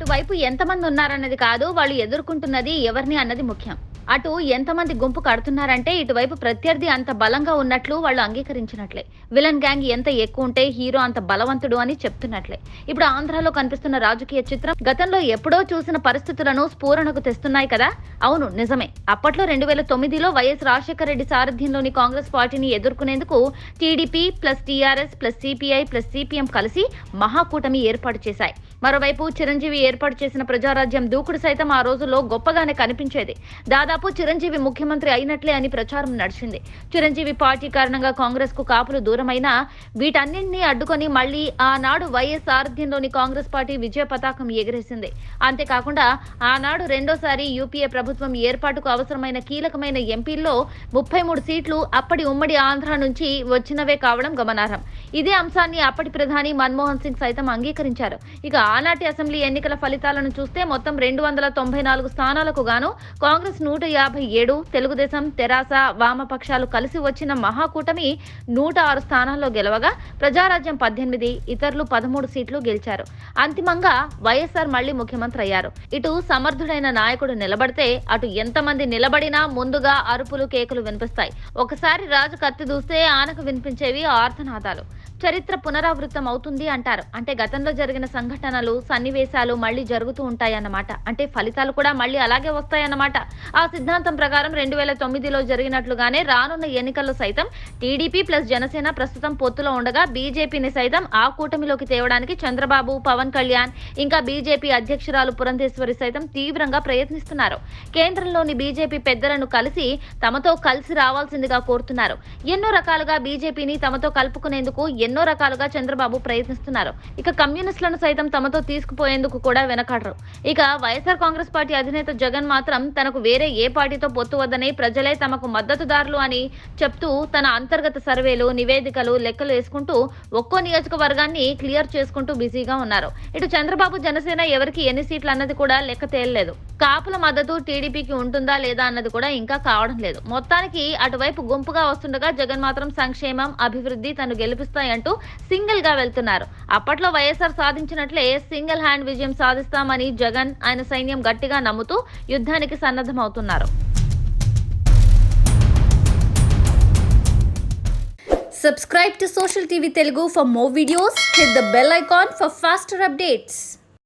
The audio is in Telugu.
అటువైపు ఎంతమంది ఉన్నారన్నది కాదు, వాళ్ళు ఎదుర్కొంటున్నది ఎవరిని అన్నది ముఖ్యం. అటు ఎంతమంది గుంపు కడుతున్నారంటే ఇటువైపు ప్రత్యర్థి అంత బలంగా ఉన్నట్లు వాళ్ళు అంగీకరించినట్లే. విలన్ గ్యాంగ్ ఎంత ఎక్కువ ఉంటే హీరో అంత బలవంతుడు అని చెప్తున్నట్లే. ఇప్పుడు ఆంధ్రాలో కనిపిస్తున్న రాజకీయ చిత్రం గతంలో ఎప్పుడో చూసిన పరిస్థితులను స్ఫూరణకు తెస్తున్నాయి కదా. అవును, నిజమే. అప్పట్లో 2009లో వైఎస్ రాజశేఖర రెడ్డి సారథ్యంలోని కాంగ్రెస్ పార్టీని ఎదుర్కొనేందుకు TDP plus TRS plus CPI plus CPM కలిసి మహాకూటమి ఏర్పాటు చేశాయి. మరోవైపు చిరంజీవి ఏర్పాటు చేసిన ప్రజారాజ్యం దూకుడు సైతం ఆ రోజుల్లో గొప్పగానే కనిపించేది. దాదాపు చిరంజీవి ముఖ్యమంత్రి అయినట్లే అని ప్రచారం నడిచింది. చిరంజీవి పార్టీ కారణంగా కాంగ్రెస్ కు కాపులు దూరమైనా వీటన్నింటినీ అడ్డుకొని మళ్లీ ఆనాడు వైఎస్ సారథ్యంలోని కాంగ్రెస్ పార్టీ విజయ పతాకం ఎగిరేసింది. అంతేకాకుండా ఆనాడు రెండోసారి యూపీఏ ప్రభుత్వం ఏర్పాటుకు అవసరమైన కీలకమైన ఎంపీల్లో 33 సీట్లు అప్పటి ఉమ్మడి ఆంధ్ర నుంచి వచ్చినవే కావడం గమనార్హం. ఇదే అంశాన్ని అప్పటి ప్రధాని మన్మోహన్ సింగ్ సైతం అంగీకరించారు. ఇక ఆనాటి అసెంబ్లీ ఎన్నికల ఫలితాలను చూస్తే మొత్తం 294 స్థానాలకు గాను కాంగ్రెస్ 157, తెలుగుదేశం, తెరాస, వామపక్షాలు కలిసి వచ్చిన మహాకూటమి 106 స్థానాల్లో గెలవగా ప్రజారాజ్యం 18, ఇతరులు 13 సీట్లు గెలిచారు. అంతిమంగా వైఎస్ఆర్ మళ్లీ ముఖ్యమంత్రి అయ్యారు. ఇటు సమర్థుడైన నాయకుడు నిలబడితే అటు ఎంతమంది నిలబడినా ముందుగా అరుపులు కేకలు వినిపిస్తాయి. ఒకసారి రాజు కత్తి దూస్తే ఆనకు వినిపించేవి ఆర్తనాదాలు. చరిత్ర పునరావృతం అవుతుంది అంటారు. అంటే గతంలో జరిగిన సంఘటనలు, సన్నివేశాలు మళ్లీ జరుగుతూ ఉంటాయన్నమాట. అంటే ఫలితాలు కూడా మళ్లీ అలాగే వస్తాయన్నమాట. ఆ సిద్ధాంతం ప్రకారం 2009లో జరిగినట్లుగానే రానున్న ఎన్నికల్లో సైతం టీడీపీ ప్లస్ జనసేన ప్రస్తుతం పొత్తులో ఉండగా బీజేపీని సైతం ఆ కూటమిలోకి తేవడానికి చంద్రబాబు, పవన్ కళ్యాణ్ ఇంకా బీజేపీ అధ్యక్షురాలు పురంధేశ్వరి సైతం తీవ్రంగా ప్రయత్నిస్తున్నారు. కేంద్రంలోని బీజేపీ పెద్దలను తమతో కలిసి రావాల్సిందిగా కోరుతున్నారు. ఎన్నో రకాలుగా బీజేపీని తమతో కలుపుకునేందుకు ఎన్నో రకాలుగా చంద్రబాబు ప్రయత్నిస్తున్నారు. ఇక కమ్యూనిస్టులను సైతం తమతో తీసుకుపోయేందుకు కూడా వెనకాడరు. ఇక వైఎస్ఆర్ కాంగ్రెస్ పార్టీ అధినేత జగన్ మాత్రం తనకు వేరే ఏ పార్టీతో పొత్తు వద్దని, ప్రజలే తమకు మద్దతుదారులు అని చెప్తూ తన అంతర్గత సర్వేలు, నివేదికలు, లెక్కలు వేసుకుంటూ ఒక్కో నియోజకవర్గాన్ని క్లియర్ చేసుకుంటూ బిజీగా ఉన్నారు. ఇటు చంద్రబాబు జనసేన ఎవరికి ఎన్ని సీట్లు అన్నది కూడా లెక్క తేలలేదు. కాపుల మద్దతు టీడీపీకి ఉంటుందా లేదా అన్నది కూడా ఇంకా కావడం లేదు. మొత్తానికి అటువైపు గుంపుగా వస్తుండగా జగన్ మాత్రం సంక్షేమం, అభివృద్ధి తను గెలిపిస్తాయంటూ సింగిల్ గా వెళ్తున్నారు. అప్పట్లో వైఎస్ఆర్ సాధించినట్లే సింగిల్ హ్యాండ్ విజయం సాధిస్తామని జగన్, ఆయన సైన్యం గట్టిగా నమ్ముతూ యుద్ధానికి సన్నద్ధమవుతున్నారు. Subscribe to Social TV Telugu for more videos. Hit the bell icon for faster updates.